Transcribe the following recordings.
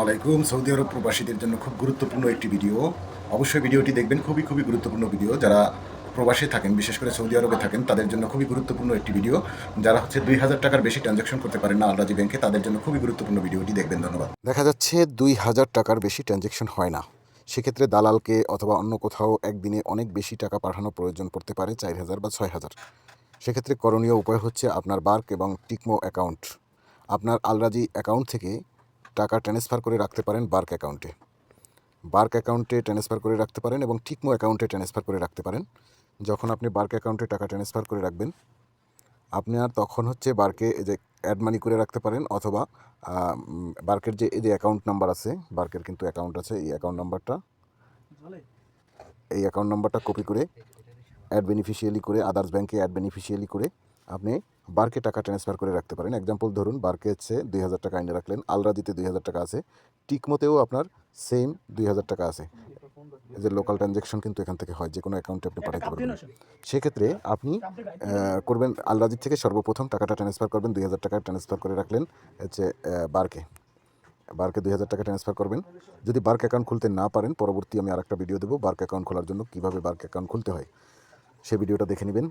আলাইকুম। সৌদি আরব প্রবাসীদের জন্য খুব গুরুত্বপূর্ণ একটি ভিডিও। অবশ্যই ভিডিওটি দেখবেন, খুবই গুরুত্বপূর্ণ ভিডিও। যারা প্রবাসে থাকেন, বিশেষ করে সৌদি আরবে থাকেন, তাদের জন্য খুবই গুরুত্বপূর্ণ একটি ভিডিও। যারা ২,০০০ টাকার বেশি ট্রানজাকশন করতে পারেন না আল-রাজি ব্যাংকে, তাদের জন্য খুবই গুরুত্বপূর্ণ ভিডিওটি দেখবেন। ধন্যবাদ। দেখা যাচ্ছে ২,০০০ টাকার বেশি ট্রানজাকশন হয় না। সেক্ষেত্রে দালালকে অথবা অন্য কোথাও একদিনে অনেক বেশি টাকা পাঠানোর প্রয়োজন পড়তে পারে, ৪,০০০ বা ৬,০০০। সেক্ষেত্রে করণীয় উপায় হচ্ছে আপনার বার্ক এবং টিকমো অ্যাকাউন্ট, আপনার আল-রাজি অ্যাকাউন্ট থেকে টাকা ট্রান্সফার করে রাখতে পারেন বার্ক অ্যাকাউন্টে। বার্ক অ্যাকাউন্টে ট্রান্সফার করে রাখতে পারেন এবং টিকমো অ্যাকাউন্টে ট্রান্সফার করে রাখতে পারেন। যখন আপনি বার্ক অ্যাকাউন্টে টাকা ট্রান্সফার করে রাখবেন, আপনার তখন হচ্ছে বার্কে এই যে অ্যাড মানি করে রাখতে পারেন, অথবা বার্কের যে এই যে অ্যাকাউন্ট নাম্বার আছে, বার্কের কিন্তু অ্যাকাউন্ট আছে, এই অ্যাকাউন্ট নাম্বারটা কপি করে অ্যাড বেনিফিশিয়ালি করে আদার্স ব্যাংকে অ্যাড বেনিফিশিয়ালি করে আপনি বার্কে টাকা ট্রান্সফার করে রাখতে পারেন। এক্সাম্পল ধরুন, বার্কে হচ্ছে ২,০০০ টাকা আইনে রাখলেন, আল-রাজিতে ২,০০০ টাকা আছে, টিকমোতেও আপনার সেম ২,০০০ টাকা আছে। এই যে লোকাল ট্রানজ্যাকশন কিন্তু এখান থেকে হয়, যে কোনো অ্যাকাউন্টে আপনি পাঠাতে পারবেন। সেক্ষেত্রে আপনি করবেন, আল-রাজির থেকে সর্বপ্রথম টাকাটা ট্রান্সফার করবেন, ২,০০০ টাকা ট্রান্সফার করে রাখলেন হচ্ছে বার্কে। বার্কে ২,০০০ টাকা ট্রান্সফার করবেন। যদি বার্ক অ্যাকাউন্ট খুলতে না পারেন, পরবর্তী আমি আরেকটা ভিডিও দেবো বার্ক অ্যাকাউন্ট খোলার জন্য, কীভাবে বার্ক অ্যাকাউন্ট খুলতে হয়, সেই ভিডিওটা দেখে নেবেন।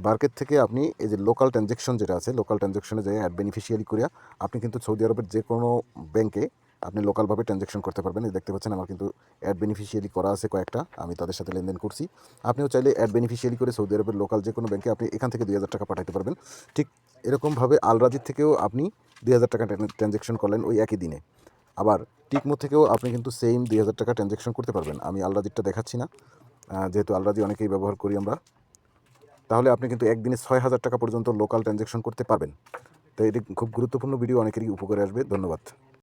বার্কের থেকে আপনি এই যে লোকাল ট্রানজ্যাকশন যেটা আছে, লোকাল ট্রানজ্যাকশনে যে অ্যাড বেনিফিশিয়ারি করে আপনি কিন্তু সৌদি আরবের যে কোনো ব্যাংকে আপনি লোকালভাবে ট্রানজ্যাকশন করতে পারবেন। এই দেখতে পাচ্ছেন আমার কিন্তু অ্যাড বেনিফিশিয়ারি করা আছে কয়েকটা, আমি তাদের সাথে লেনদেন করছি। আপনিও চাইলে অ্যাড বেনিফিশিয়ারি করে সৌদি আরবের লোকাল যে কোনো ব্যাংকে আপনি এখান থেকে ২,০০০ টাকা পাঠাতে পারবেন। ঠিক এরকমভাবে আল-রাজির থেকেও আপনি ২,০০০ টাকা ট্রানজ্যাকশন করলেন ওই একই দিনে। আবার টিকমো থেকেও আপনি কিন্তু সেম ২,০০০ টাকা ট্রানজ্যাকশন করতে পারবেন। আমি আল-রাজিরটা দেখাচ্ছি না, যেহেতু আল-রাজি অনেকেই ব্যবহার করি আমরা। তাহলে আপনি কিন্তু একদিনে ৬,০০০ টাকা পর্যন্ত লোকাল ট্রানজ্যাকশন করতে পারবেন। তো এটি খুব গুরুত্বপূর্ণ ভিডিও, অনেকেরই উপকারে আসবে। ধন্যবাদ।